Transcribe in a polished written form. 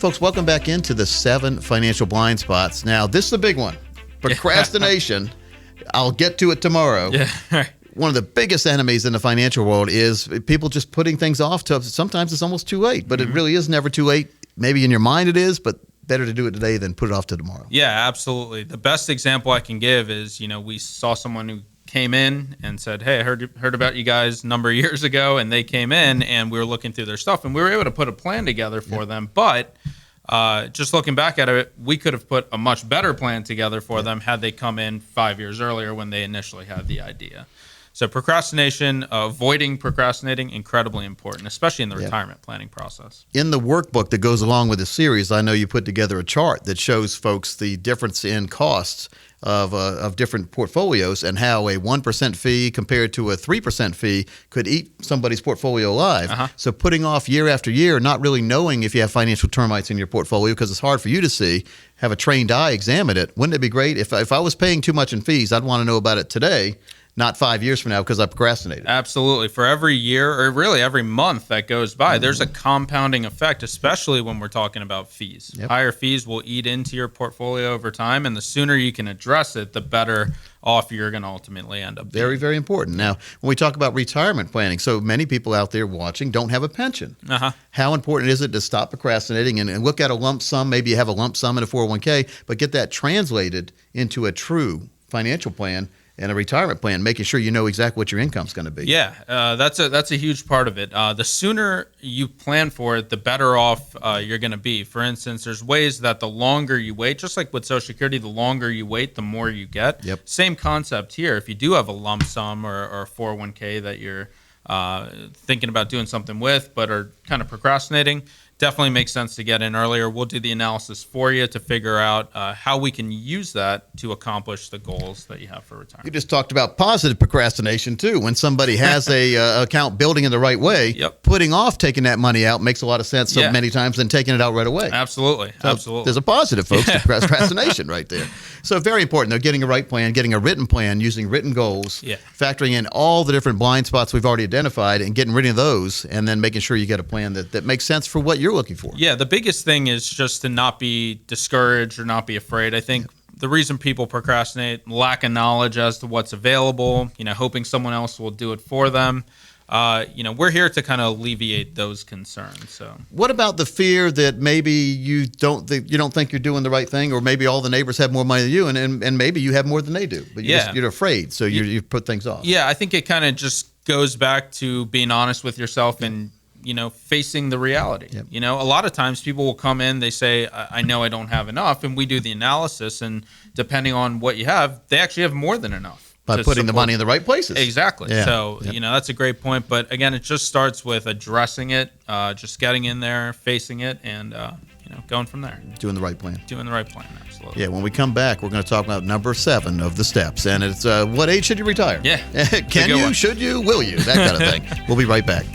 Folks, welcome back into the 7 financial blind spots. Now, this is a big one. Procrastination. I'll get to it tomorrow. Yeah. One of the biggest enemies in the financial world is people just putting things off to sometimes it's almost too late, but it really is never too late. Maybe in your mind it is, but better to do it today than put it off to tomorrow. Yeah, absolutely. The best example I can give is, we saw someone who came in and said, hey, I heard about you guys a number of years ago, and they came in and we were looking through their stuff and we were able to put a plan together for them. But just looking back at it, we could have put a much better plan together for them had they come in 5 years earlier when they initially had the idea. So procrastination, avoiding procrastinating, incredibly important, especially in the retirement planning process. In the workbook that goes along with the series, I know you put together a chart that shows folks the difference in costs of different portfolios and how a 1% fee compared to a 3% fee could eat somebody's portfolio alive. So putting off year after year, not really knowing if you have financial termites in your portfolio because it's hard for you to see, have a trained eye examine it. Wouldn't it be great if I was paying too much in fees, I'd want to know about it today, not 5 years from now because I procrastinated. Absolutely. For every year, or really every month that goes by, there's a compounding effect, especially when we're talking about fees. Higher fees will eat into your portfolio over time, and the sooner you can address it, the better off you're going to ultimately end up being. Very, very important. Now, when we talk about retirement planning, so many people out there watching don't have a pension. How important is it to stop procrastinating and look at a lump sum? Maybe you have a lump sum in a 401k, but get that translated into a true financial plan and a retirement plan, making sure you know exactly what your income's going to be. Yeah, that's a huge part of it. The sooner you plan for it, the better off you're going to be. For instance, there's ways that the longer you wait, just like with Social Security, the longer you wait, the more you get. Same concept here. If you do have a lump sum or a 401k that you're thinking about doing something with but are kind of procrastinating, definitely makes sense to get in earlier. We'll do the analysis for you to figure out how we can use that to accomplish the goals that you have for retirement. You just talked about positive procrastination too. When somebody has a account building in the right way, putting off taking that money out makes a lot of sense so many times than taking it out right away. Absolutely. So Absolutely. There's a positive, folks, to procrastination right there. So very important, though, getting a right plan, getting a written plan, using written goals, factoring in all the different blind spots we've already identified and getting rid of those, and then making sure you get a plan that makes sense for what you're looking for. Yeah, the biggest thing is just to not be discouraged or not be afraid. I think the reason people procrastinate, lack of knowledge as to what's available, hoping someone else will do it for them. We're here to kind of alleviate those concerns. So, what about the fear that maybe you don't think you're doing the right thing, or maybe all the neighbors have more money than you, and maybe you have more than they do, but you're afraid, so you put things off. Yeah, I think it kind of just goes back to being honest with yourself and facing the reality. A lot of times people will come in, they say, I know I don't have enough, and we do the analysis, and depending on what you have, they actually have more than enough. By putting the money in the right places. Exactly. Yeah. So, that's a great point. But again, it just starts with addressing it, just getting in there, facing it, and, going from there. Doing the right plan. Doing the right plan, absolutely. Yeah, when we come back, we're going to talk about number 7 of the steps. And it's what age should you retire? Yeah. Can you, should you, will you? That kind of thing. We'll be right back.